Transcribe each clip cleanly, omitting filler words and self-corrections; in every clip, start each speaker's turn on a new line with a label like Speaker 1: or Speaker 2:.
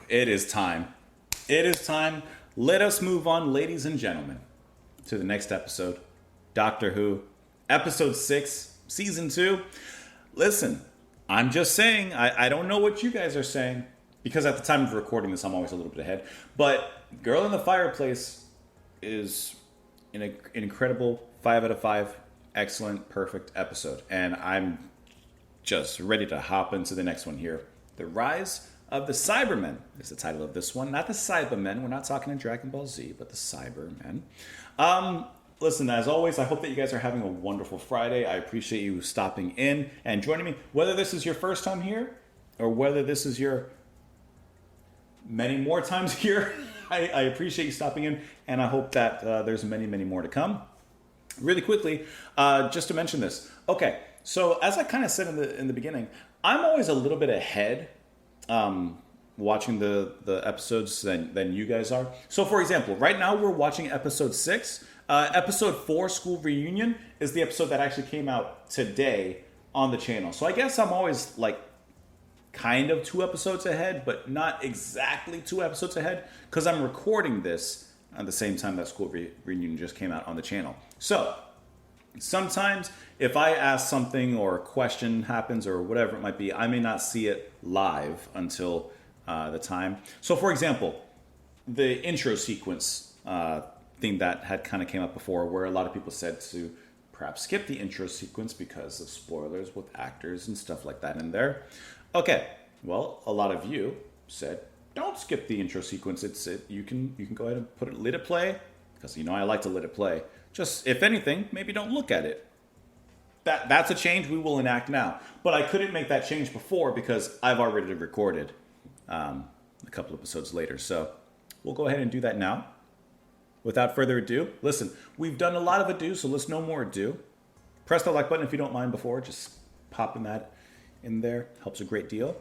Speaker 1: It is time. It is time. Let us move on, ladies and gentlemen, to the next episode. Doctor Who, episode 6, season 2. Listen, I'm just saying, I don't know what you guys are saying, because at the time of recording this, I'm always a little bit ahead. But Girl in the Fireplace is an incredible 5 out of 5, excellent, perfect episode. And I'm just ready to hop into the next one here. The Rise of the Cybermen is the title of this one. Not the Cybermen. We're not talking in Dragon Ball Z, but the Cybermen. Listen, as always, I hope that you guys are having a wonderful Friday. I appreciate you stopping in and joining me. Whether this is your first time here or whether this is your many more times here, I appreciate you stopping in, and I hope that there's many, many more to come. Really quickly, just to mention this. Okay, so as I kind of said in the beginning, I'm always a little bit ahead watching the episodes than you guys are. So for example, right now we're watching episode 6. Episode 4, School Reunion, is the episode that actually came out today on the channel. So I guess I'm always like kind of 2 episodes ahead, but not exactly 2 episodes ahead, because I'm recording this at the same time that School Reunion just came out on the channel. So sometimes if I ask something or a question happens or whatever it might be, I may not see it live until the time. So for example, the intro sequence thing that had kind of came up before, where a lot of people said to perhaps skip the intro sequence because of spoilers with actors and stuff like that in there. Okay, well, a lot of you said don't skip the intro sequence. You can go ahead and let it play, because you know I like to let it play. Just, if anything, maybe don't look at it. That's a change we will enact now. But I couldn't make that change before because I've already recorded a couple episodes later. So we'll go ahead and do that now. Without further ado, listen, we've done a lot of ado, so let's no more ado. Press the like button if you don't mind before. Just popping that in there helps a great deal.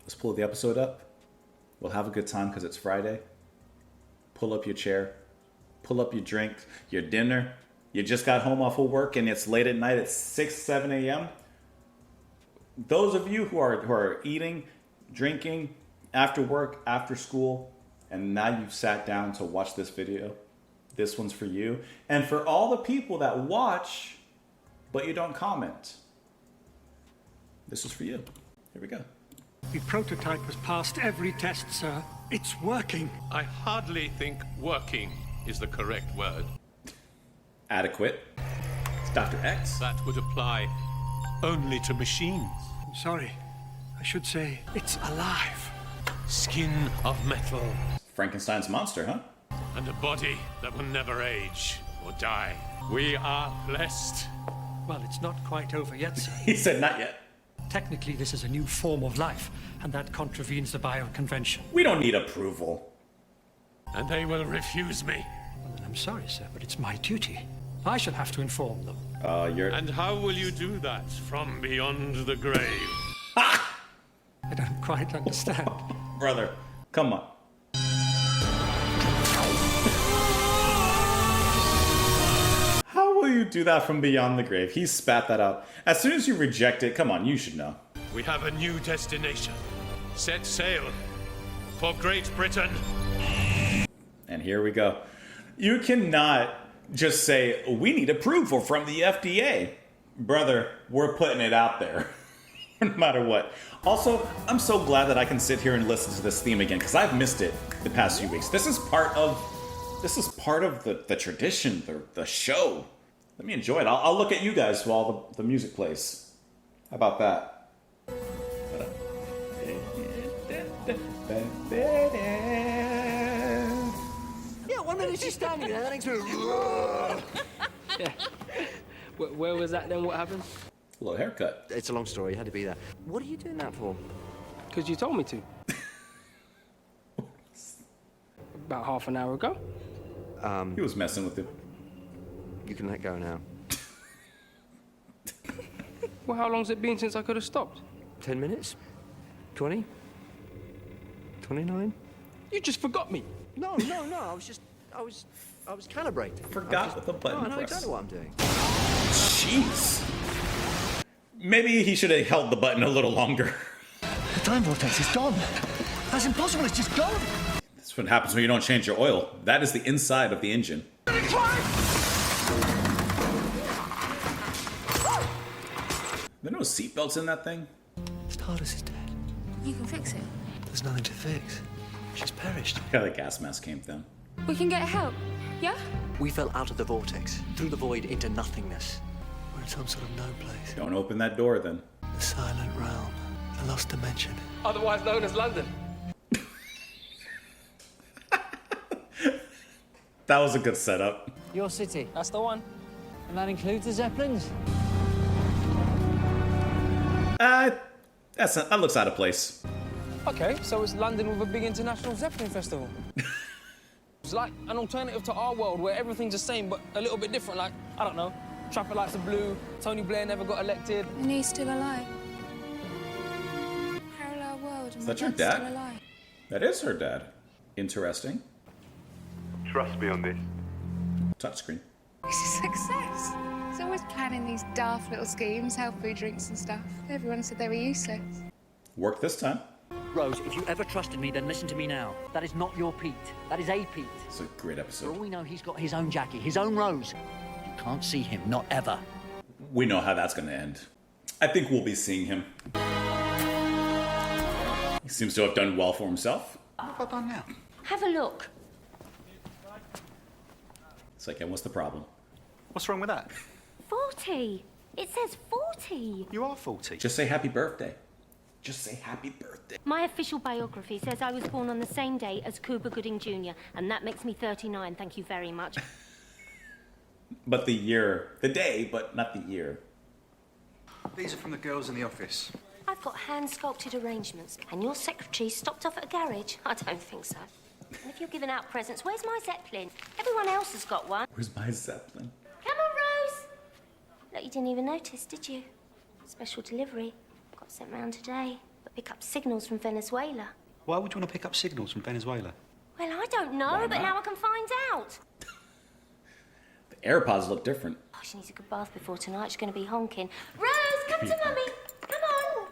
Speaker 1: Let's pull the episode up. We'll have a good time because it's Friday. Pull up your chair. Pull up your drink, your dinner. You just got home off of work and it's late at night at 6, 7 a.m. Those of you who are eating, drinking, after work, after school, and now you've sat down to watch this video, this one's for you. And for all the people that watch, but you don't comment, this is for you. Here we go.
Speaker 2: The prototype has passed every test, sir. It's working.
Speaker 3: I hardly think working is the correct word.
Speaker 1: Adequate. It's Dr. X.
Speaker 3: That would apply only to machines.
Speaker 2: I'm sorry. I should say it's alive.
Speaker 3: Skin of metal.
Speaker 1: Frankenstein's monster, huh?
Speaker 3: And a body that will never age or die. We are blessed.
Speaker 2: Well, it's not quite over yet, sir.
Speaker 1: He said not yet.
Speaker 2: Technically, this is a new form of life, and that contravenes the bioconvention.
Speaker 1: We don't need approval.
Speaker 3: And they will refuse me.
Speaker 2: Well, then I'm sorry, sir, but it's my duty. I shall have to inform them.
Speaker 3: And how will you do that from beyond the grave?
Speaker 2: I don't quite understand.
Speaker 1: Brother, come on. How will you do that from beyond the grave? He spat that out. As soon as you reject it, come on, you should know.
Speaker 3: We have a new destination. Set sail for Great Britain.
Speaker 1: And here we go. You cannot just say, we need approval from the FDA. Brother, we're putting it out there. No matter what. Also, I'm so glad that I can sit here and listen to this theme again, because I've missed it the past few weeks. This is part of the tradition, the show. Let me enjoy it. I'll look at you guys while the music plays. How about that?
Speaker 4: Yeah, 1 minute she's standing there, the next minute.
Speaker 5: Yeah. Where was that then? What happened?
Speaker 1: A little haircut.
Speaker 4: It's a long story, you had to be there. What are you doing that for?
Speaker 5: Because you told me to. About half an hour ago.
Speaker 1: He was messing with it.
Speaker 4: You can let go now.
Speaker 5: Well, how long's it been since I could have stopped?
Speaker 4: 10 minutes? 20? 29?
Speaker 5: You just forgot me.
Speaker 4: No, I was calibrating.
Speaker 1: Forgot with the button
Speaker 4: I know
Speaker 1: press.
Speaker 4: exactly what I'm doing.
Speaker 1: Jeez. Maybe he should have held the button a little longer.
Speaker 6: The time vortex is gone. That's impossible. It's just gone.
Speaker 1: That's what happens when you don't change your oil. That is the inside of the engine. There are no seatbelts in that thing.
Speaker 6: TARDIS is dead.
Speaker 7: You can fix it.
Speaker 6: There's nothing to fix. She's perished.
Speaker 1: Yeah, the gas mask came down.
Speaker 7: We can get help. Yeah?
Speaker 6: We fell out of the vortex, through the void into nothingness. We're in some sort of no place.
Speaker 1: Don't open that door then.
Speaker 6: The silent realm. The lost dimension.
Speaker 5: Otherwise known as London.
Speaker 1: That was a good setup.
Speaker 8: Your city.
Speaker 5: That's the one.
Speaker 8: And that includes the Zeppelins?
Speaker 1: That looks out of place.
Speaker 5: Okay, so it's London with a big international Zeppelin festival. It's like an alternative to our world where everything's the same but a little bit different. Like, I don't know, traffic lights are blue, Tony Blair never got elected.
Speaker 7: And he's still alive. Parallel world. And
Speaker 1: Is that
Speaker 7: my
Speaker 1: your
Speaker 7: dad's
Speaker 1: dad?
Speaker 7: still alive.
Speaker 1: That is her dad. Interesting.
Speaker 9: Trust me on this.
Speaker 1: Touchscreen.
Speaker 7: It's a success. He's always planning these daft little schemes, health food drinks and stuff. Everyone said they were useless.
Speaker 1: Worked this time.
Speaker 8: Rose, if you ever trusted me, then listen to me now. That is not your Pete. That is a Pete.
Speaker 1: It's a great
Speaker 8: For
Speaker 1: episode.
Speaker 8: all we know, he's got his own Jackie, his own Rose. You can't see him, not ever.
Speaker 1: We know how that's going to end. I think we'll be seeing him. He seems to have done well for himself.
Speaker 9: What have I done now?
Speaker 10: Have a look.
Speaker 1: It's like, and what's the problem?
Speaker 9: What's wrong with that?
Speaker 10: 40. It says 40.
Speaker 9: You are 40.
Speaker 1: Just say happy birthday. Just say happy birthday.
Speaker 10: My official biography says I was born on the same day as Cuba Gooding Jr., and that makes me 39. Thank you very much.
Speaker 1: But the year, the day, but not the year.
Speaker 9: These are from the girls in the office.
Speaker 10: I've got hand-sculpted arrangements, and your secretary stopped off at a garage? I don't think so. And if you're giving out presents, where's my Zeppelin? Everyone else has got one.
Speaker 1: Where's my Zeppelin?
Speaker 10: Come on, Rose. Look, you didn't even notice, did you? Special delivery. Got sent round today. But pick up signals from Venezuela.
Speaker 9: Why would you want to pick up signals from Venezuela?
Speaker 10: Well, I don't know,
Speaker 1: Why
Speaker 10: but
Speaker 1: not?
Speaker 10: now I can find out.
Speaker 1: The AirPods look different.
Speaker 10: Oh, she needs a good bath before tonight. She's going to be honking. Rose, come to Mummy. Come on.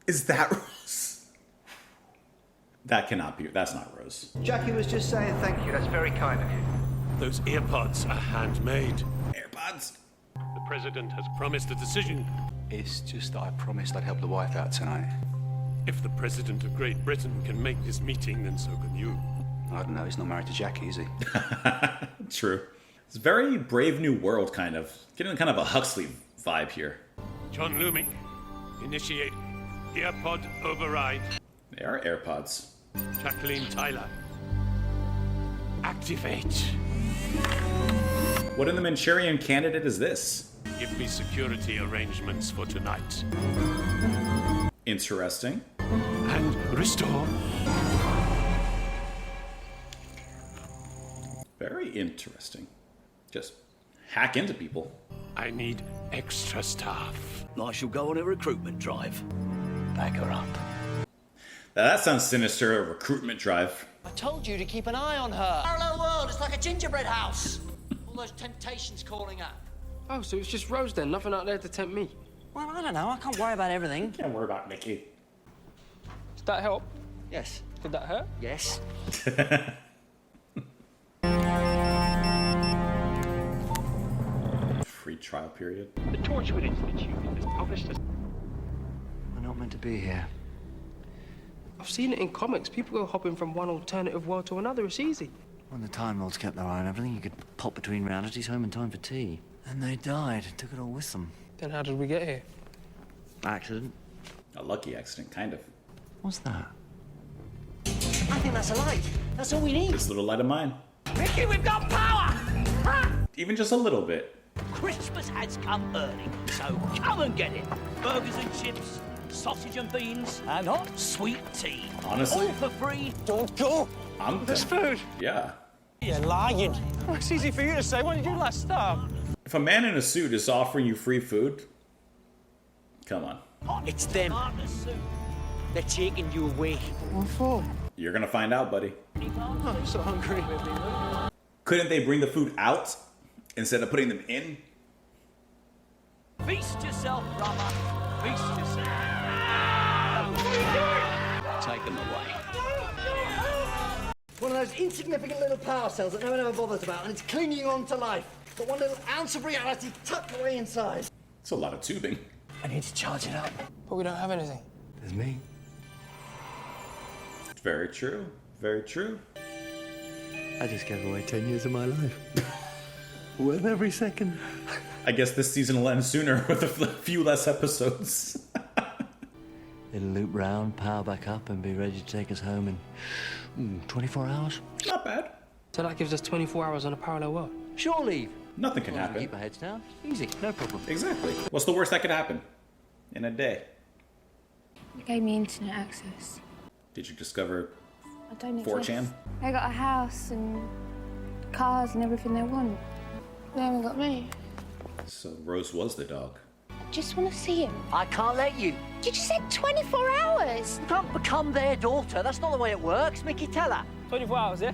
Speaker 1: Is that Rose? That cannot be. That's not Rose.
Speaker 9: Jackie was just saying thank you. That's very kind of you.
Speaker 3: Those earpods are handmade.
Speaker 1: AirPods?
Speaker 3: The president has promised a decision.
Speaker 9: It's just that I promised I'd help the wife out tonight.
Speaker 3: If the president of Great Britain can make this meeting, then so can you.
Speaker 9: I don't know. He's not married to Jackie, is he?
Speaker 1: True. It's very Brave New World kind of. Getting kind of a Huxley vibe here.
Speaker 3: John Lumick, initiate earpod override.
Speaker 1: They are AirPods.
Speaker 3: Jacqueline Tyler, activate.
Speaker 1: What in the Manchurian Candidate is this?
Speaker 3: Give me security arrangements for tonight.
Speaker 1: Interesting.
Speaker 3: And restore.
Speaker 1: Very interesting. Just hack into people.
Speaker 3: I need extra staff.
Speaker 6: I shall go on a recruitment drive. Back her up.
Speaker 1: Now that sounds sinister, a recruitment drive.
Speaker 8: I told you to keep an eye on her. Parallel world, it's like a gingerbread house. All those temptations calling up.
Speaker 5: Oh, so it's just Rose then? Nothing out there to tempt me?
Speaker 8: Well, I don't know. I can't worry about everything.
Speaker 1: Can't worry about Mickey.
Speaker 5: Did that help?
Speaker 8: Yes.
Speaker 5: Did that hurt?
Speaker 8: Yes.
Speaker 1: Free trial period.
Speaker 3: The Torchwood Institute has published a...
Speaker 4: We're not meant to be here.
Speaker 5: I've seen it in comics. People go hopping from one alternative world to another. It's easy.
Speaker 4: When the Time Lords kept their eye on everything, you could pop between realities, home and time for tea. And they died, took it all with them.
Speaker 5: Then how did we get here?
Speaker 4: Accident.
Speaker 1: A lucky accident, kind of.
Speaker 4: What's that?
Speaker 8: I think that's a light. That's all we need.
Speaker 1: This little light of mine.
Speaker 8: Mickey, we've got power!
Speaker 1: Even just a little bit.
Speaker 8: Christmas has come early, so come and get it. Burgers and chips, sausage and beans, and hot sweet tea.
Speaker 1: Honestly?
Speaker 8: All for free.
Speaker 5: Don't go.
Speaker 1: I'm
Speaker 5: There's food.
Speaker 1: Yeah.
Speaker 5: You're lying. Oh, it's easy for you to say. What did you last time?
Speaker 1: If a man in a suit is offering you free food, come on.
Speaker 8: It's them. They're taking you away.
Speaker 5: What for?
Speaker 1: You're gonna find out, buddy.
Speaker 5: Oh, I'm so hungry.
Speaker 1: Couldn't they bring the food out instead of putting them in?
Speaker 8: Feast yourself, brother. Feast yourself. take them away.
Speaker 4: One of those insignificant little power cells that no one ever bothers about, and it's clinging on to life. But one little ounce of reality tucked away inside.
Speaker 1: It's a lot of tubing.
Speaker 4: I need to charge it up.
Speaker 5: But we don't have anything.
Speaker 4: There's me.
Speaker 1: Very true. Very true.
Speaker 6: I just gave away 10 years of my life. Worth every second.
Speaker 1: I guess this season will end sooner with a few less episodes.
Speaker 4: It'll loop round, power back up, and be ready to take us home in 24 hours.
Speaker 1: Not bad.
Speaker 5: So that gives us 24 hours on a parallel world.
Speaker 4: Sure leave.
Speaker 1: Nothing can
Speaker 4: As long as we
Speaker 1: happen.
Speaker 4: keep our heads down. Easy, no problem.
Speaker 1: Exactly. What's the worst that could happen? In a day.
Speaker 7: They gave me internet access.
Speaker 1: Did you discover
Speaker 7: I don't
Speaker 1: 4chan?
Speaker 7: They got a house and cars and everything they want. They haven't got me.
Speaker 1: So Rose was the dog.
Speaker 7: I just want to see him.
Speaker 8: I can't let you.
Speaker 7: You just said 24 hours.
Speaker 8: You can't become their daughter. That's not the way it works. Mickey, tell her.
Speaker 5: 24 hours, yeah?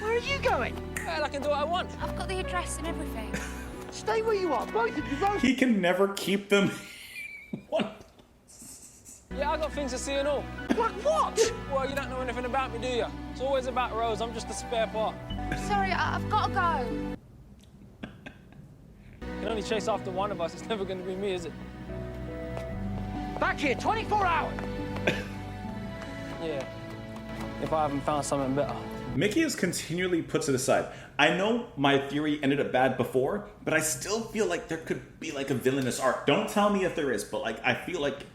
Speaker 8: Where are you going?
Speaker 5: Well, I can do what I want.
Speaker 7: I've got the address and everything.
Speaker 8: Stay where you are, both of you. Both.
Speaker 1: He can never keep them in one.
Speaker 5: Yeah, I got things to see and all.
Speaker 8: Like what?
Speaker 5: Well, you don't know anything about me, do you? It's always about Rose. I'm just a spare part.
Speaker 7: Sorry, I've got to go.
Speaker 5: You can only chase after one of us. It's never going to be me, is it?
Speaker 8: Back here, 24 hours.
Speaker 5: Yeah. If I haven't found something better.
Speaker 1: Mickey is continually puts it aside. I know my theory ended up bad before, but I still feel like there could be like a villainous arc. Don't tell me if there is, but like I feel like,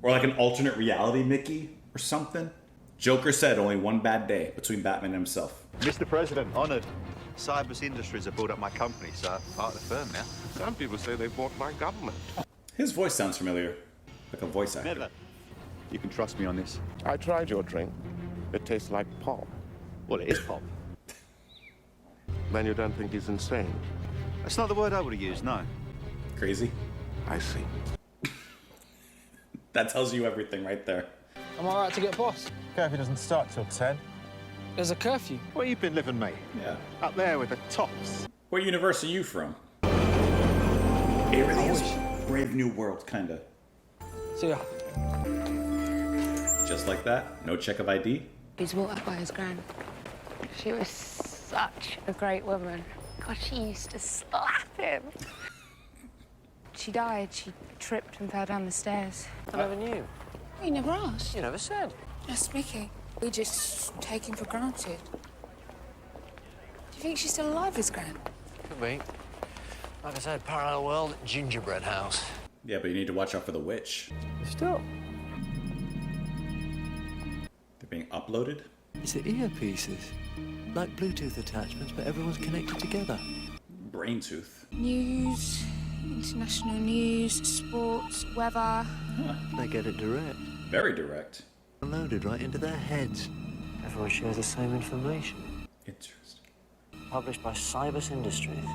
Speaker 1: or like an alternate reality Mickey or something. Joker said only one bad day between Batman and himself.
Speaker 9: Mr. President, honoured. Cybermen Industries have bought up my company, so I'm part of the firm now.
Speaker 3: Some people say they bought my government.
Speaker 1: His voice sounds familiar, like a voice actor.
Speaker 9: Never. You can trust me on this.
Speaker 3: I tried your drink. It tastes like pop.
Speaker 9: Well, it is pop.
Speaker 3: Then you don't think he's insane?
Speaker 9: That's not the word I would have used, no.
Speaker 1: Crazy.
Speaker 3: I see.
Speaker 1: That tells you everything right there.
Speaker 5: I'm all right to get past.
Speaker 11: Curfew doesn't start till 10.
Speaker 5: There's a curfew.
Speaker 9: Where you been living, mate?
Speaker 1: Yeah.
Speaker 9: Up there with the tops.
Speaker 1: What universe are you from? It really is Brave New World, kinda.
Speaker 5: See ya.
Speaker 1: Just like that, no check of ID.
Speaker 7: He's brought up by his gran. She was such a great woman. God, she used to slap him. She died. She tripped and fell down the stairs.
Speaker 8: I never knew.
Speaker 7: You never asked.
Speaker 8: You never said.
Speaker 7: That's Mickey. We just take him for granted. Do you think she's still alive, his gran?
Speaker 4: Could be. Like I said, parallel world, gingerbread house.
Speaker 1: Yeah, but you need to watch out for the witch.
Speaker 5: Still.
Speaker 1: They're being uploaded.
Speaker 4: It's the earpieces. Like Bluetooth attachments, but everyone's connected together.
Speaker 1: Brain tooth.
Speaker 7: News, international news, sports, weather.
Speaker 4: They get it direct.
Speaker 1: Very direct.
Speaker 4: Loaded right into their heads. Everyone shares the same information.
Speaker 1: Interesting.
Speaker 4: Published by Cybermen Industries.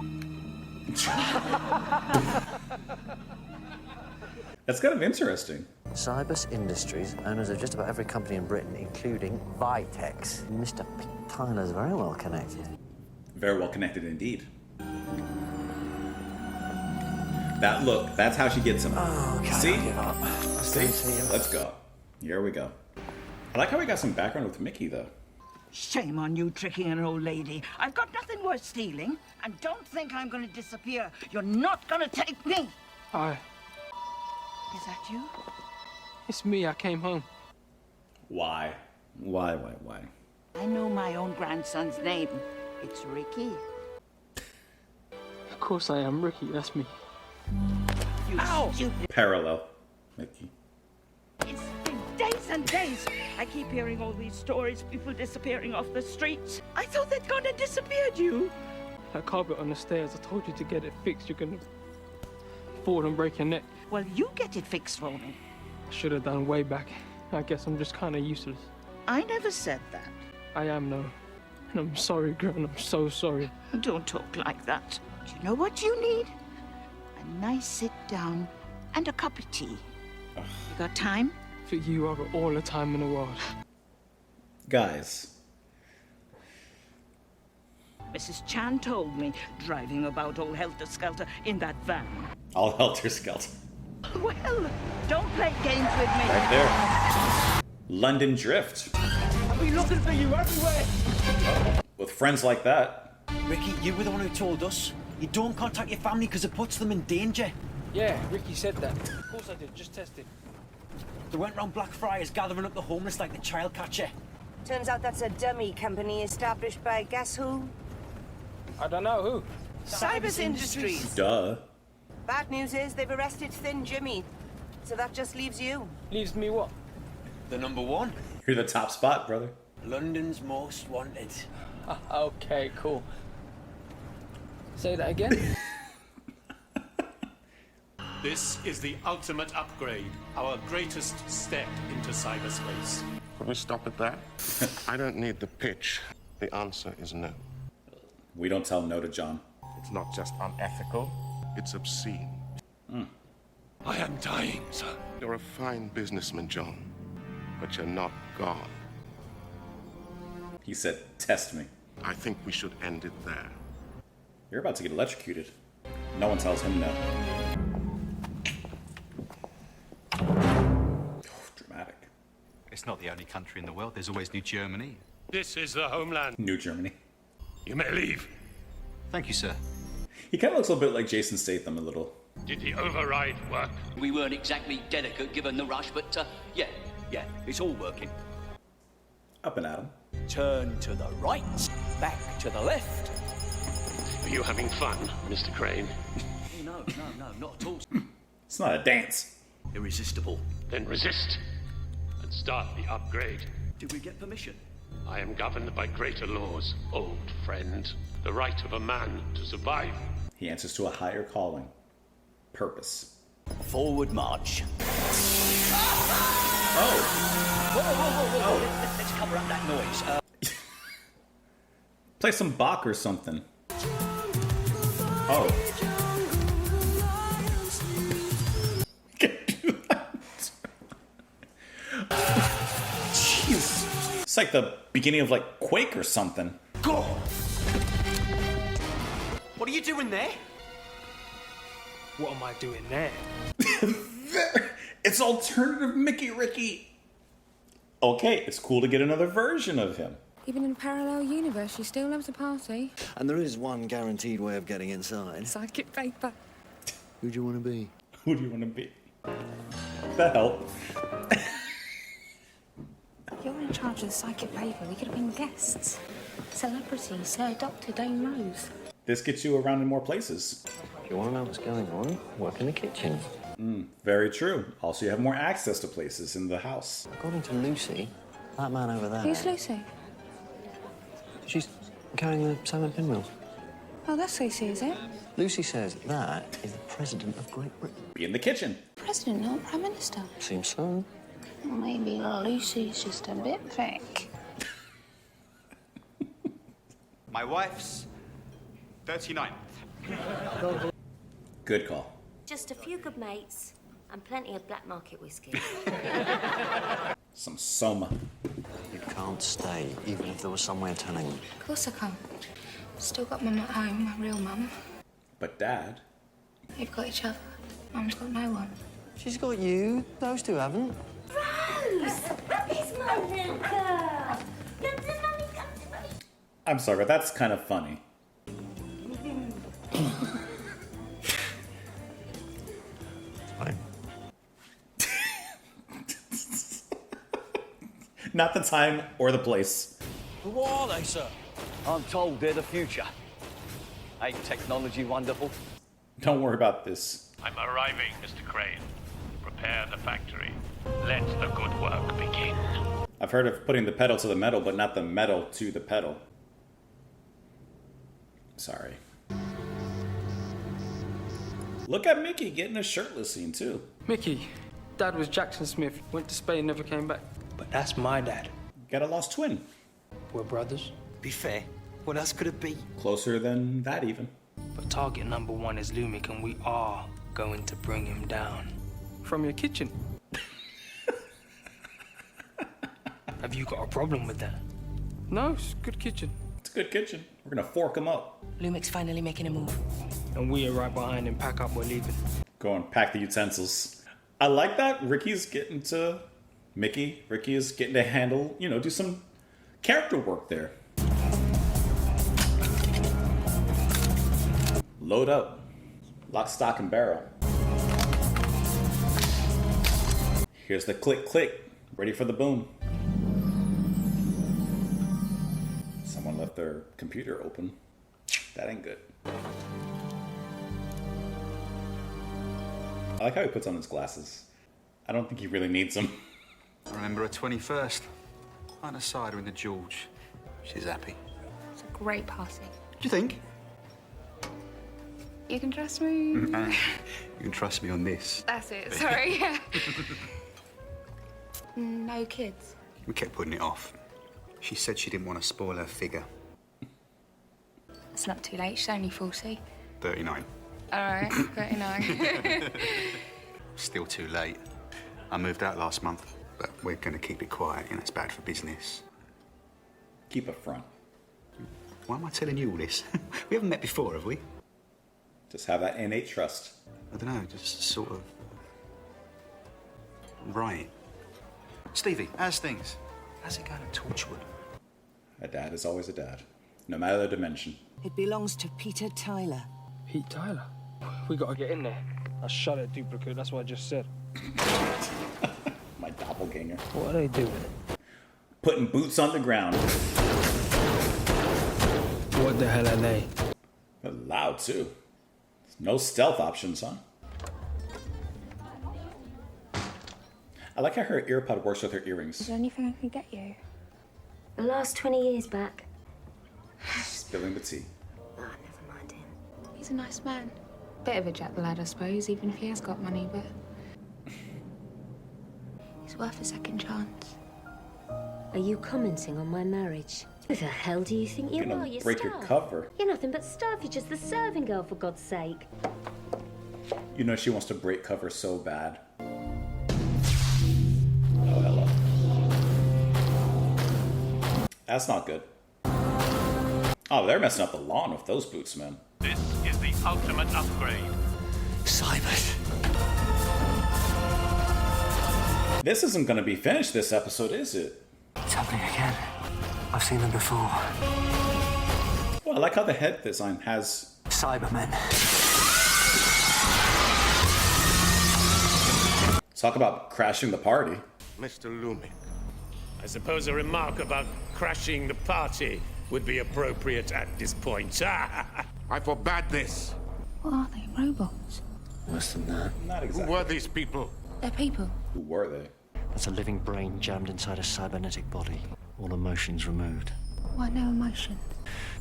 Speaker 1: That's kind of interesting.
Speaker 4: Cybermen Industries, owners of just about every company in Britain, including Vitex. Mr. Pete Tyler's very well connected.
Speaker 1: Very well connected indeed. That look, that's how she gets him.
Speaker 4: Oh, okay,
Speaker 1: See?
Speaker 4: I'll give up.
Speaker 1: See? Let's go. Here we go. I like how we got some background with Mickey, though.
Speaker 12: Shame on you tricking an old lady. I've got nothing worth stealing, and don't think I'm going to disappear. You're not going to take me.
Speaker 5: Hi.
Speaker 12: Is that you?
Speaker 5: It's me. I came home.
Speaker 1: Why? Why?
Speaker 12: I know my own grandson's name. It's Ricky.
Speaker 5: Of course I am. Ricky, that's me.
Speaker 12: You stupid.
Speaker 1: Parallel. Mickey.
Speaker 12: It's been days and days. I keep hearing all these stories, people disappearing off the streets. I thought they'd gone and disappeared you.
Speaker 5: That carpet on the stairs, I told you to get it fixed. You're gonna fall and break your neck.
Speaker 12: Well, you get it fixed for me.
Speaker 5: I should have done way back. I guess I'm just kind of useless.
Speaker 12: I never said that.
Speaker 5: I am, though. And I'm sorry, Gran. I'm so sorry.
Speaker 12: Don't talk like that. Do you know what you need? A nice sit down and a cup of tea. You got time?
Speaker 5: For you, I've got all the time in the world.
Speaker 1: Guys.
Speaker 12: Mrs. Chan told me, driving about all helter-skelter in that van.
Speaker 1: All helter skelter.
Speaker 12: Well, don't play games with me.
Speaker 1: Right there. London Drift.
Speaker 8: I've been looking for you everywhere.
Speaker 1: With friends like that.
Speaker 8: Ricky, you were the one who told us. You don't contact your family because it puts them in danger.
Speaker 5: Yeah, Ricky said that. Of course I did, just tested.
Speaker 8: They went round Blackfriars gathering up the homeless like the child catcher.
Speaker 11: Turns out that's a dummy company established by guess who?
Speaker 5: I don't know who.
Speaker 11: Cybermen Industries.
Speaker 1: Duh.
Speaker 11: Bad news is they've arrested Thin Jimmy. So that just leaves you.
Speaker 5: Leaves me what?
Speaker 8: The number one.
Speaker 1: You're the top spot, brother.
Speaker 8: London's most wanted.
Speaker 5: Okay, cool. Say that again?
Speaker 3: This is the ultimate upgrade, our greatest step into cyberspace.
Speaker 13: Could we stop at that? I don't need the pitch. The answer is no.
Speaker 1: We don't tell no to John.
Speaker 13: It's not just unethical, it's obscene.
Speaker 3: I am dying, sir.
Speaker 13: You're a fine businessman, John, but you're not God.
Speaker 1: He said, test me.
Speaker 13: I think we should end it there.
Speaker 1: You're about to get electrocuted. No one tells him no. Oh, dramatic.
Speaker 9: It's not the only country in the world. There's always New Germany.
Speaker 3: This is the homeland.
Speaker 1: New Germany.
Speaker 3: You may leave.
Speaker 9: Thank you, sir.
Speaker 1: He kind of looks a little bit like Jason Statham, a little.
Speaker 3: Did the override work?
Speaker 8: We weren't exactly delicate given the rush, but yeah, it's all working.
Speaker 1: Up and at him.
Speaker 8: Turn to the right, back to the left.
Speaker 3: Are you having fun, Mr. Crane?
Speaker 8: No, not at all.
Speaker 1: It's not a dance.
Speaker 8: Irresistible.
Speaker 3: Then resist and start the upgrade.
Speaker 8: Did we get permission?
Speaker 3: I am governed by greater laws, old friend. The right of a man to survive.
Speaker 1: He answers to a higher calling. Purpose.
Speaker 8: Forward march.
Speaker 1: Oh.
Speaker 8: Whoa. Let's cover up that noise.
Speaker 1: Play some Bach or something. Oh. Can't do that. Jeez. It's like the beginning of like Quake or something.
Speaker 8: Go! What are you doing there?
Speaker 5: What am I doing there?
Speaker 1: It's alternative Mickey Ricky. Okay, it's cool to get another version of him.
Speaker 7: Even in a parallel universe, she still loves a party.
Speaker 4: And there is one guaranteed way of getting inside.
Speaker 7: Psychic paper.
Speaker 4: Who do you want to be?
Speaker 1: Who do you want to be? That help.
Speaker 7: You're in charge of the psychic paper. We could have been guests. Celebrities, Sir Dr. Dame Rose.
Speaker 1: This gets you around in more places.
Speaker 4: If you want to know what's going on, work in the kitchen.
Speaker 1: Very true. Also, you have more access to places in the house.
Speaker 4: According to Lucy, that man over there...
Speaker 7: Who's Lucy?
Speaker 4: She's carrying the salmon pinwheel.
Speaker 7: Oh, that's Lucy, is it?
Speaker 4: Lucy says that is the President of Great Britain.
Speaker 1: Be in the kitchen.
Speaker 7: President, not Prime Minister.
Speaker 4: Seems so.
Speaker 7: Maybe Lucy's just a bit thick.
Speaker 9: My wife's 39th.
Speaker 1: Good call.
Speaker 10: Just a few good mates and plenty of black market whiskey.
Speaker 1: Some Soma.
Speaker 4: You can't stay, even if there was somewhere telling you.
Speaker 7: Of course I can't. Still got Mum at home, my real Mum.
Speaker 1: But Dad?
Speaker 7: They've got each other. Mum's got no one.
Speaker 4: She's got you. Those two haven't.
Speaker 10: Rose! It's my little girl! Come to Mummy, come to Mummy.
Speaker 1: I'm sorry, but that's kind of funny.
Speaker 4: Fine.
Speaker 1: Not the time or the place.
Speaker 8: Who are they, sir? I'm told they're the future. Ain't technology wonderful?
Speaker 1: Don't worry about this.
Speaker 3: I'm arriving, Mr. Crane. Prepare the factory. Let the good work begin.
Speaker 1: I've heard of putting the pedal to the metal, but not the metal to the pedal. Sorry. Look at Mickey getting a shirtless scene, too.
Speaker 5: Mickey, Dad was Jackson Smith. Went to Spain, never came back. But that's my dad.
Speaker 1: Got a lost twin.
Speaker 5: We're brothers.
Speaker 8: Be fair, what else could it be?
Speaker 1: Closer than that, even.
Speaker 5: But target number one is Lumic, and we are going to bring him down. From your kitchen. Have you got a problem with that? No, it's a good kitchen.
Speaker 1: It's a good kitchen. We're gonna fork him up.
Speaker 7: Lumic's finally making a move.
Speaker 5: And we are right behind him. Pack up, we're leaving.
Speaker 1: Go and pack the utensils. I like that Ricky is getting to handle, do some character work there. Load up. Lock, stock, and barrel. Here's the click, click. Ready for the boom. Someone left their computer open. That ain't good. I like how he puts on his glasses. I don't think he really needs them.
Speaker 9: I remember her 21st. On a cider in the George. She's happy.
Speaker 7: It's a great party.
Speaker 9: Do you think?
Speaker 7: You can trust me.
Speaker 9: You can trust me on this.
Speaker 7: That's it, sorry. No kids.
Speaker 9: We kept putting it off. She said she didn't want to spoil her figure.
Speaker 7: It's not too late, she's only 40.
Speaker 9: 39.
Speaker 7: All right, 39.
Speaker 9: Still too late. I moved out last month, but we're going to keep it quiet. It's bad for business.
Speaker 1: Keep it front.
Speaker 9: Why am I telling you all this? We haven't met before, have we?
Speaker 1: Just have that innate trust.
Speaker 9: I don't know, just sort of... Right. Stevie, how's things? How's it going at Torchwood?
Speaker 1: A dad is always a dad, no matter the dimension.
Speaker 11: It belongs to Peter Tyler.
Speaker 5: Pete Tyler? We gotta get in there. I shot at duplicate, that's what I just said.
Speaker 1: My doppelganger.
Speaker 5: What are they doing?
Speaker 1: Putting boots on the ground.
Speaker 5: What the hell are they?
Speaker 1: They're loud, too. No stealth options, huh? I like how her earpod works with her earrings.
Speaker 7: Is there anything I can get you?
Speaker 10: The last 20 years back.
Speaker 1: Spilling the tea.
Speaker 10: Ah, never mind him.
Speaker 7: He's a nice man. Bit of a jack lad, I suppose, even if he has got money, but... he's worth a second chance.
Speaker 10: Are you commenting on my marriage? Who the hell do you think you
Speaker 1: You're
Speaker 10: are?
Speaker 1: gonna
Speaker 10: You're
Speaker 1: break
Speaker 10: staff.
Speaker 1: your cover.
Speaker 10: You're nothing but staff. You're just the serving girl, for God's sake.
Speaker 1: You know she wants to break cover so bad. Oh, hello. That's not good. Oh, they're messing up the lawn with those boots, man.
Speaker 3: This is the ultimate upgrade.
Speaker 6: Cyber.
Speaker 1: This isn't going to be finished this episode, is it?
Speaker 6: It's happening again. I've seen them before.
Speaker 1: Well, I like how the head design has...
Speaker 6: Cybermen.
Speaker 1: Talk about crashing the party.
Speaker 13: Mr. Lumic.
Speaker 3: I suppose a remark about crashing the party would be appropriate at this point.
Speaker 13: I forbade this.
Speaker 7: What are they, robots?
Speaker 4: Worse than that.
Speaker 1: Not
Speaker 13: Who
Speaker 1: exactly.
Speaker 13: were these people?
Speaker 7: They're people.
Speaker 1: Who were they?
Speaker 4: That's a living brain jammed inside a cybernetic body. All emotions removed.
Speaker 7: Why no emotion?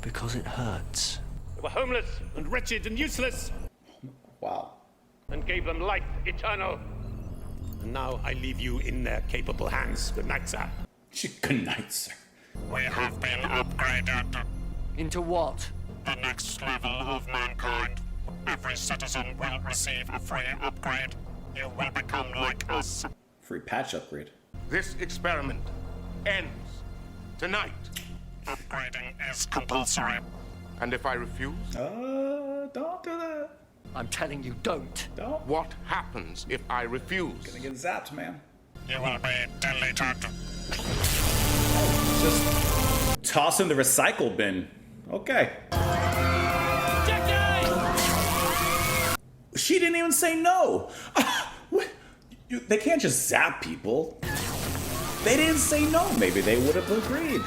Speaker 4: Because it hurts.
Speaker 3: They were homeless and wretched and useless,
Speaker 1: Wow.
Speaker 3: and gave them life eternal. And now I leave you in their capable hands. Good night, sir.
Speaker 1: Good night, sir.
Speaker 14: We have been upgraded.
Speaker 6: Into what?
Speaker 14: The next level of mankind. Every citizen will receive a free upgrade. You will become like us.
Speaker 1: Free patch upgrade.
Speaker 13: This experiment ends tonight.
Speaker 14: Upgrading is compulsory.
Speaker 13: And if I refuse?
Speaker 1: Don't do that.
Speaker 6: I'm telling you, don't.
Speaker 1: Don't.
Speaker 13: What happens if I refuse?
Speaker 1: Gonna get zapped, man.
Speaker 14: You will be deleted.
Speaker 1: Just toss in the recycle bin. Okay. She didn't even say no. They can't just zap people. They didn't say no. Maybe they would have agreed.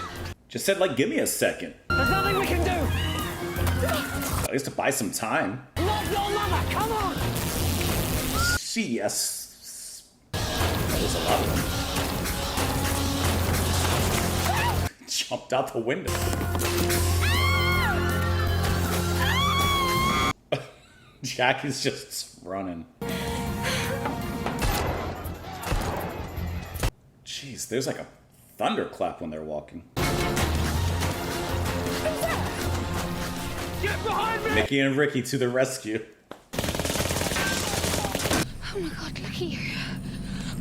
Speaker 1: Just said, like, give me a second.
Speaker 8: There's nothing we can do.
Speaker 1: At least to buy some time.
Speaker 8: Love your mother, come on.
Speaker 1: Yes. That was a lot of them. Jumped out the window. Jackie's just running. Jeez, there's like a thunderclap when they're walking.
Speaker 8: Get behind me!
Speaker 1: Mickey and Ricky to the rescue.
Speaker 7: Oh my God, look at you. I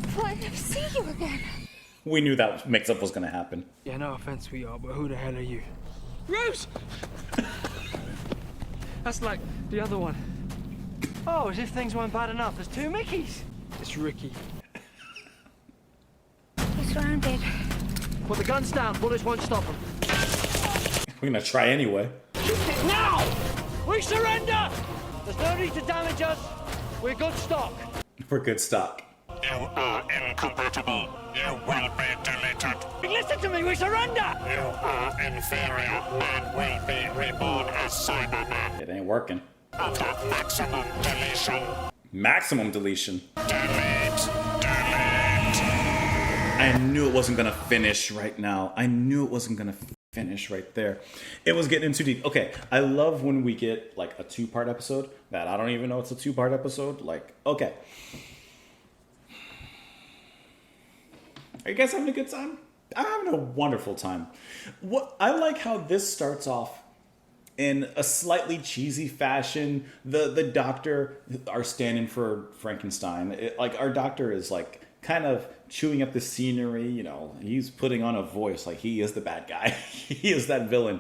Speaker 7: thought I'd never see you again.
Speaker 1: We knew that mix-up was gonna happen.
Speaker 5: Yeah, no offense, sweetheart, but who the hell are you? Rose! That's like the other one.
Speaker 6: Oh, as if things weren't bad enough. There's two Mickeys.
Speaker 5: It's Ricky.
Speaker 7: We're surrounded.
Speaker 8: Put the guns down. Bullets won't stop them.
Speaker 1: We're gonna try anyway.
Speaker 8: Now! We surrender! There's no need to damage us. We're good stock.
Speaker 1: We're good stock.
Speaker 14: You are incompatible. You will be deleted.
Speaker 8: Listen to me, we surrender!
Speaker 14: You are inferior and will be reborn as Cybermen.
Speaker 1: It ain't working.
Speaker 14: After maximum deletion.
Speaker 1: Maximum deletion.
Speaker 14: Delete.
Speaker 1: I knew it wasn't gonna finish right now. I knew it wasn't gonna finish right there. It was getting in too deep. Okay, I love when we get like a 2-part episode that I don't even know it's a 2-part episode. Like, okay. Are you guys having a good time? I'm having a wonderful time. What I like how this starts off in a slightly cheesy fashion. The doctor are standing for Frankenstein. Like our doctor is like kind of chewing up the scenery, you know, he's putting on a voice like he is the bad guy. He is that villain.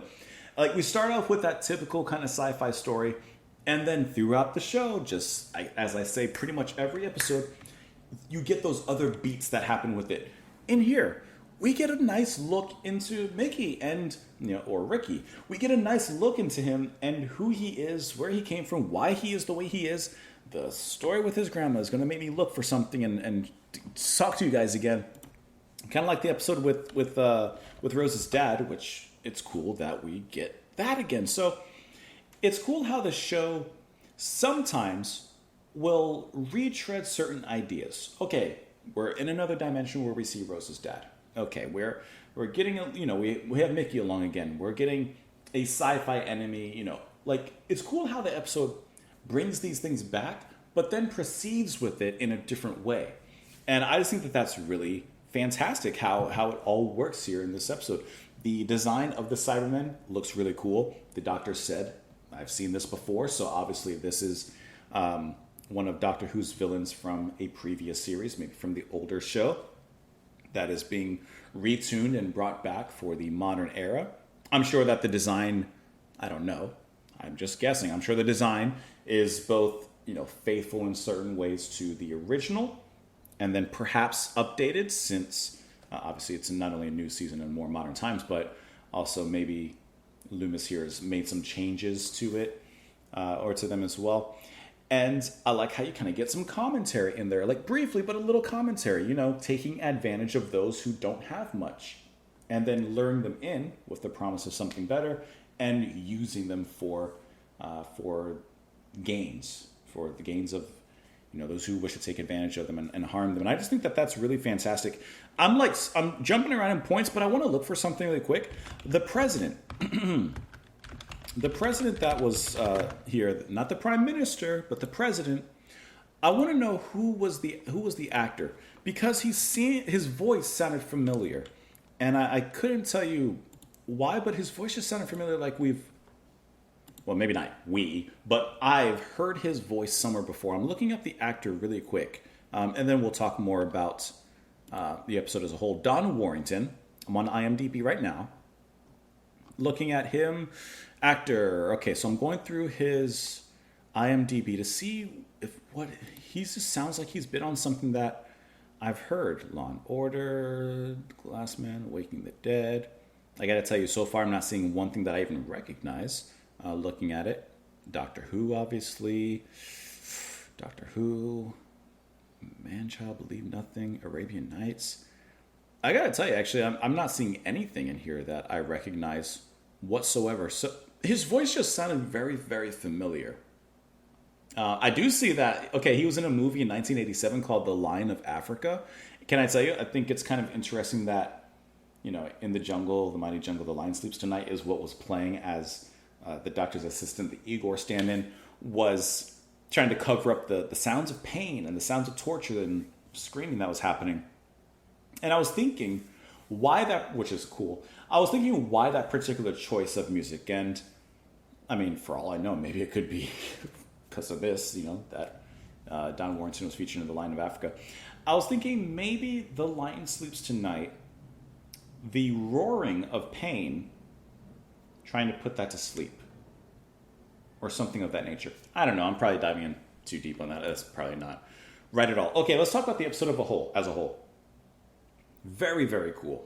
Speaker 1: Like we start off with that typical kind of sci-fi story, and then throughout the show, just as I say, pretty much every episode, you get those other beats that happen with it. In here, we get a nice look into Mickey and, you know, or Ricky. We get a nice look into him and who he is, where he came from, why he is the way he is. The story with his grandma is going to make me look for something and talk to you guys again. Kind of like the episode with Rose's dad, which it's cool that we get that again. So it's cool how the show sometimes will retread certain ideas. Okay, we're in another dimension where we see Rose's dad. Okay, we're getting we have Mickey along again. We're getting a sci-fi enemy. You know, like it's cool how the episode brings these things back, but then proceeds with it in a different way. And I just think that that's really fantastic how it all works here in this episode. The design of the Cybermen looks really cool. The doctor said, I've seen this before, so obviously this is one of Doctor Who's villains from a previous series, maybe from the older show, that is being retuned and brought back for the modern era. I'm sure that the design, I don't know, I'm just guessing. I'm sure the design is both, faithful in certain ways to the original, and then perhaps updated since obviously it's not only a new season and more modern times, but also maybe Loomis here has made some changes to it or to them as well. And I like how you kind of get some commentary in there, like briefly, but a little commentary, taking advantage of those who don't have much and then luring them in with the promise of something better and using them for gains, for the gains of those who wish to take advantage of them and harm them. And I just think that that's really fantastic. I'm jumping around in points, but I want to look for something really quick. The president. The president that was here, not the prime minister, but the president. I want to know who was the actor, because his voice sounded familiar, and I couldn't tell you why, but his voice just sounded familiar, like well, maybe not we, but I've heard his voice somewhere before. I'm looking up the actor really quick, and then we'll talk more about the episode as a whole. Don Warrington. I'm on IMDb right now. Looking at him, actor. Okay, so I'm going through his IMDb to see what he just sounds like he's been on something that I've heard. Law and Order, Glassman, Waking the Dead. I gotta tell you, so far I'm not seeing one thing that I even recognize. Looking at it, Doctor Who, obviously. Doctor Who, Man-Child, Believe Nothing, Arabian Nights. I gotta tell you, actually, I'm not seeing anything in here that I recognize whatsoever. So his voice just sounded very, very familiar. I do see that, okay, he was in a movie in 1987 called The Lion of Africa. Can I tell you, I think it's kind of interesting that, in the jungle, the mighty jungle, The Lion Sleeps Tonight is what was playing as the doctor's assistant, the Igor stand-in, was trying to cover up the sounds of pain and the sounds of torture and screaming that was happening. And I was thinking why that, which is cool, I was thinking why that particular choice of music. And I mean, for all I know, maybe it could be because of this, that Don Warrington was featured in The Lion of Africa. I was thinking maybe The Lion Sleeps Tonight, the roaring of pain, trying to put that to sleep or something of that nature. I don't know. I'm probably diving in too deep on that. That's probably not Right at all. Okay, let's talk about the episode as a whole. Very, very cool.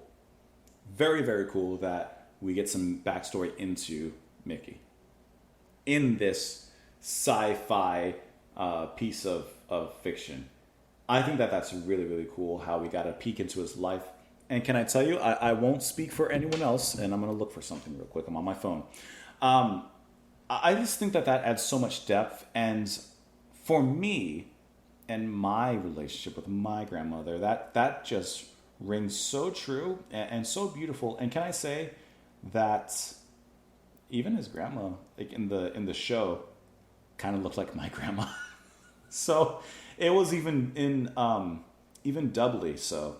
Speaker 1: Very, very cool that we get some backstory into Mickey in this sci-fi piece of fiction. I think that that's really, really cool how we got a peek into his life. And can I tell you, I won't speak for anyone else, and I'm going to look for something real quick. I'm on my phone. I just think that adds so much depth. And for me and my relationship with my grandmother, that just rings so true and so beautiful. And can I say that even his grandma, like in the show, kind of looked like my grandma. So it was even doubly so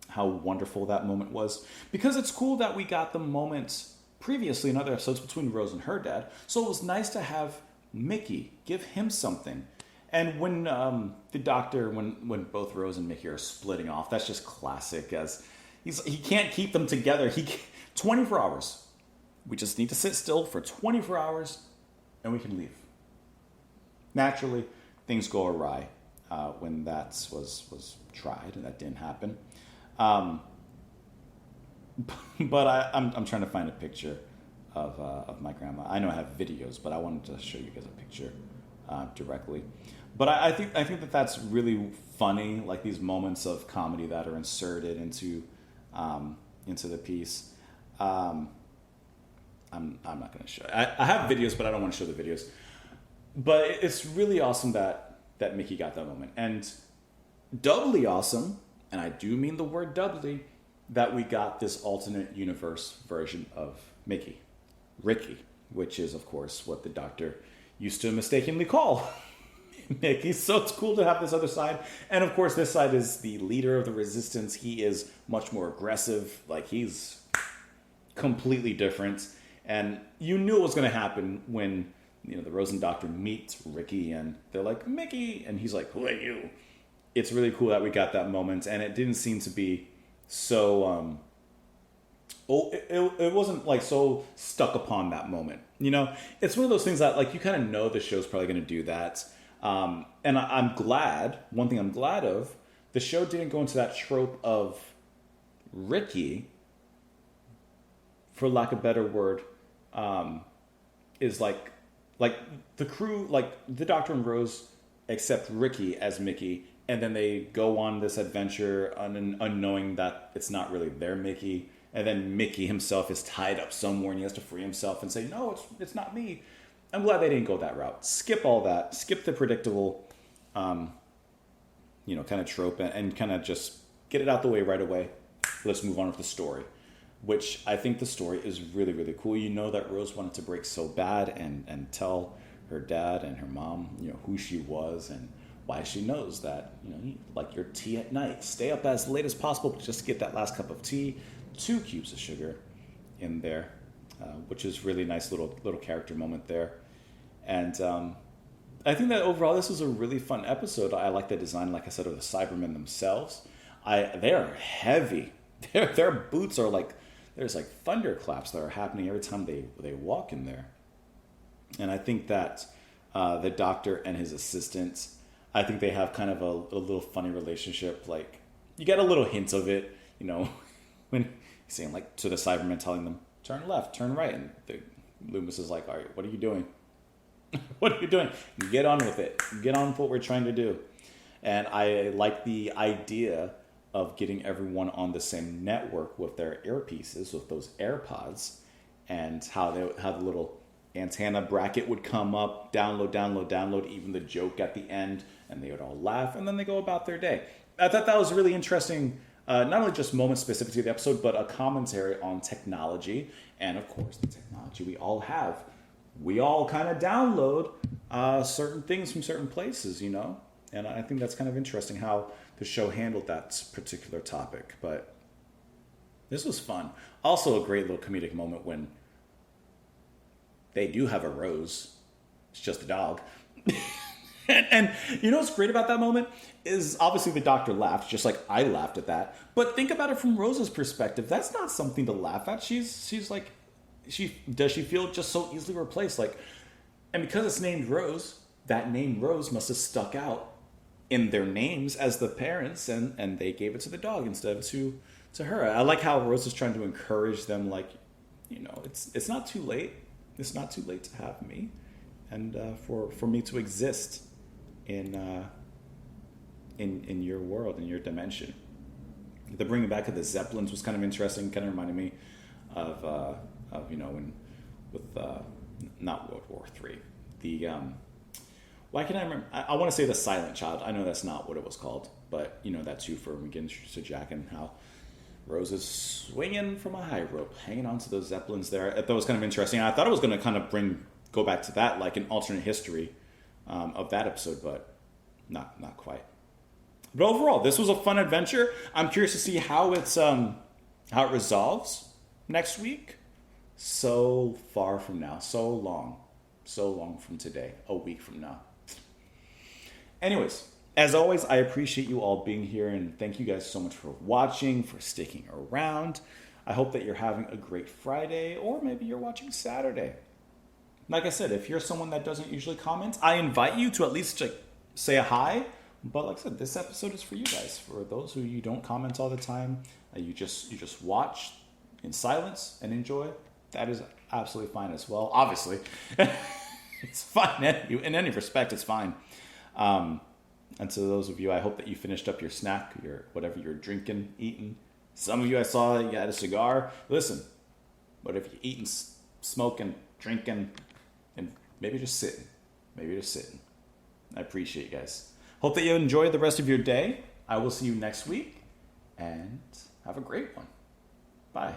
Speaker 1: how wonderful that moment was, because it's cool that we got the moments previously in other episodes between Rose and her dad. So it was nice to have Mickey give him something. And when the doctor, when both Rose and Mickey are splitting off, that's just classic. As he can't keep them together. 24 hours. We just need to sit still for 24 hours, and we can leave. Naturally, things go awry when that was tried, and that didn't happen. But I'm trying to find a picture of my grandma. I know I have videos, but I wanted to show you guys a picture directly. But I think that that's really funny, like these moments of comedy that are inserted into the piece. I'm not going to show. I have videos, but I don't want to show the videos. But it's really awesome that Mickey got that moment, and doubly awesome, and I do mean the word doubly, that we got this alternate universe version of Mickey, Ricky, which is of course what the Doctor used to mistakenly call Mickey. So it's cool to have this other side, and of course this side is the leader of the Resistance. He is much more aggressive, like he's completely different, and you knew it was going to happen when the Rosen Doctor meets Ricky, and they're like, Mickey, and he's like, who are you? It's really cool that we got that moment, and it didn't seem to be so it wasn't like so stuck upon that moment. It's one of those things that like you kind of know the show's probably going to do that, and I'm glad. One thing I'm glad of, the show didn't go into that trope of Ricky, for lack of a better word, is like the crew, like the Doctor and Rose accept Ricky as Mickey, and then they go on this adventure unknowing that it's not really their Mickey, and then Mickey himself is tied up somewhere and he has to free himself and say, no, it's not me. I'm glad they didn't go that route. Skip all that. Skip the predictable, kind of trope, and kind of just get it out the way right away. Let's move on with the story, which I think the story is really, really cool. That Rose wanted to break so bad and tell her dad and her mom, who she was and why she knows that, you like your tea at night. Stay up as late as possible just to get that last cup of tea, 2 cubes of sugar in there, which is really nice little character moment there. And I think that overall this was a really fun episode. I like the design, like I said, of the Cybermen themselves. They are heavy. Their boots are like, there's like thunderclaps that are happening every time they walk in there. And I think that the Doctor and his assistant, I think they have kind of a little funny relationship. Like, you get a little hint of it, when he's saying, like, to the Cybermen, telling them, turn left, turn right. And Loomis is like, all right, what are you doing? What are you doing? Get on with it. Get on with what we're trying to do. And I like the idea of getting everyone on the same network with their earpieces, with those AirPods, and how the little antenna bracket would come up, download, even the joke at the end, and they would all laugh, and then they go about their day. I thought that was really interesting, not only just moments specific to the episode, but a commentary on technology, and of course the technology we all have. We all kind of download certain things from certain places, and I think that's kind of interesting how the show handled that particular topic. But this was fun. Also a great little comedic moment when they do have a Rose. It's just a dog. and what's great about that moment is obviously the Doctor laughed, just like I laughed at that. But think about it from Rose's perspective. That's not something to laugh at. She's like, does she feel just so easily replaced? Like, and because it's named Rose, that name Rose must have stuck out in their names as the parents, and they gave it to the dog instead of to her. I like how Rose is trying to encourage them, like, you know, it's not too late. It's not too late to have me, and for me to exist in your world, in your dimension. The bringing back of the Zeppelins was kind of interesting. Kind of reminded me of you know, when with not World War III. The why can I remember? I want to say the Silent Child. I know that's not what it was called, but you know that too for McGinnis to Jack, and how Rose is swinging from a high rope, hanging onto those Zeppelins there. I thought it was kind of interesting. I thought it was going to kind of go back to that, like an alternate history of that episode, but not quite. But overall, this was a fun adventure. I'm curious to see how it resolves next week. So far from now, so long from today, a week from now. Anyways, as always, I appreciate you all being here, and thank you guys so much for watching, for sticking around. I hope that you're having a great Friday, or maybe you're watching Saturday. Like I said, if you're someone that doesn't usually comment, I invite you to at least say a hi. But like I said, this episode is for you guys. For those who you don't comment all the time, you just watch in silence and enjoy. That is absolutely fine as well. Obviously, it's fine in any respect. It's fine. And to those of you, I hope that you finished up your snack, your whatever you're drinking, eating. Some of you, I saw you had a cigar. Listen, whatever you're eating, smoking, drinking, and maybe just sitting. I appreciate you guys. Hope that you enjoy the rest of your day. I will see you next week, and have a great one. Bye.